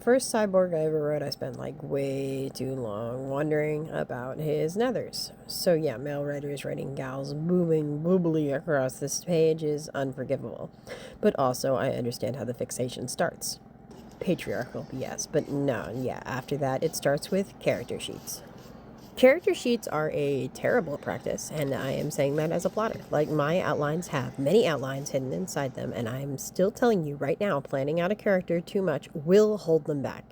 first cyborg I ever wrote, I spent like way too long wondering about his nethers. So yeah, male writers writing gals booming boobily across this page is unforgivable. But also, I understand how the fixation starts. Patriarchal BS, but no, yeah, after that it starts with character sheets. Character sheets are a terrible practice, and I am saying that as a plotter. Like, my outlines have many outlines hidden inside them, and I'm still telling you right now, planning out a character too much will hold them back.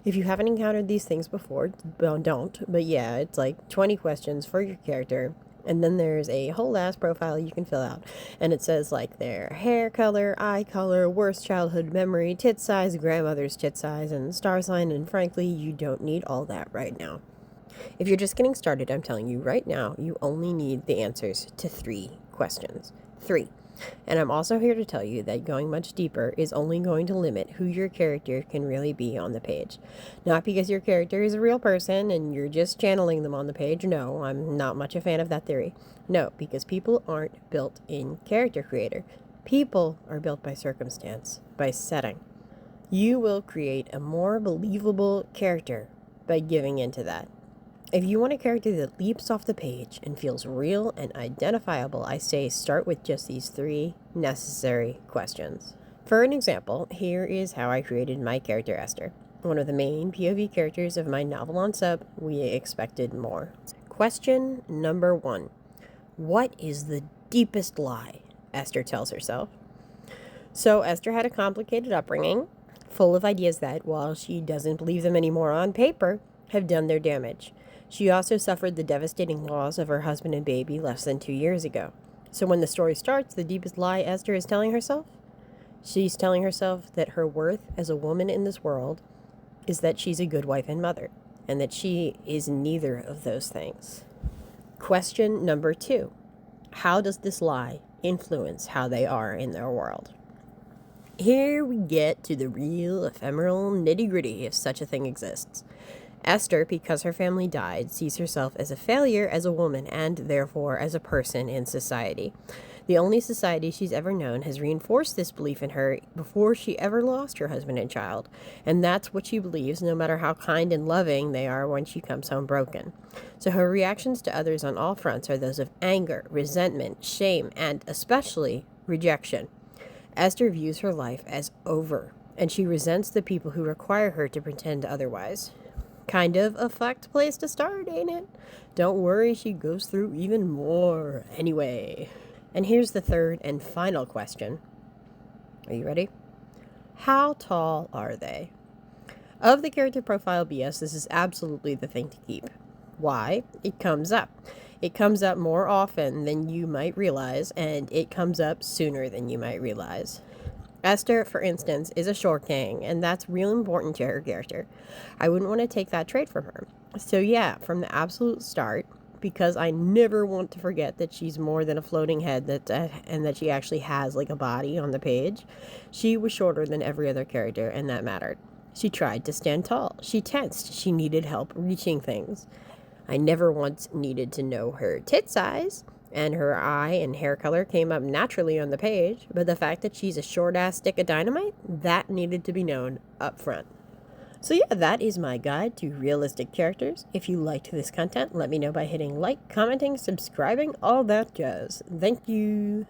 If you haven't encountered these things before, well, don't. But yeah, it's like 20 questions for your character, and then there's a whole ass profile you can fill out. And it says like their hair color, eye color, worst childhood memory, tit size, grandmother's tit size, and star sign, and frankly, you don't need all that right now. If you're just getting started, I'm telling you right now, you only need the answers to 3 questions. 3. And I'm also here to tell you that going much deeper is only going to limit who your character can really be on the page. Not because your character is a real person and you're just channeling them on the page. No, I'm not much a fan of that theory. No, because people aren't built in Character Creator. People are built by circumstance, by setting. You will create a more believable character by giving into that. If you want a character that leaps off the page and feels real and identifiable, I say start with just these 3 necessary questions. For an example, here is how I created my character Esther. One of the main POV characters of my novel on sub, we expected more. Question number 1. What is the deepest lie Esther tells herself? So Esther had a complicated upbringing, full of ideas that, while she doesn't believe them anymore on paper, have done their damage. She also suffered the devastating loss of her husband and baby less than 2 years ago. So when the story starts, the deepest lie Esther is telling herself? She's telling herself that her worth as a woman in this world is that she's a good wife and mother, and that she is neither of those things. Question number 2. How does this lie influence how they are in their world? Here we get to the real ephemeral nitty-gritty, if such a thing exists. Esther, because her family died, sees herself as a failure as a woman and, therefore, as a person in society. The only society she's ever known has reinforced this belief in her before she ever lost her husband and child, and that's what she believes no matter how kind and loving they are when she comes home broken. So her reactions to others on all fronts are those of anger, resentment, shame, and, especially, rejection. Esther views her life as over, and she resents the people who require her to pretend otherwise. Kind of a fucked place to start, ain't it? Don't worry, she goes through even more anyway. And here's the third and final question. Are you ready? How tall are they? Of the character profile BS, this is absolutely the thing to keep. Why? It comes up. It comes up more often than you might realize, and it comes up sooner than you might realize. Esther, for instance, is a short king, and that's real important to her character. I wouldn't want to take that trait from her. So yeah, from the absolute start, because I never want to forget that she's more than a floating head and that she actually has like a body on the page, she was shorter than every other character, and that mattered. She tried to stand tall. She tensed. She needed help reaching things. I never once needed to know her tit size, and her eye and hair color came up naturally on the page, but the fact that she's a short-ass stick of dynamite, that needed to be known up front. So yeah, that is my guide to realistic characters. If you liked this content, let me know by hitting like, commenting, subscribing, all that jazz. Thank you.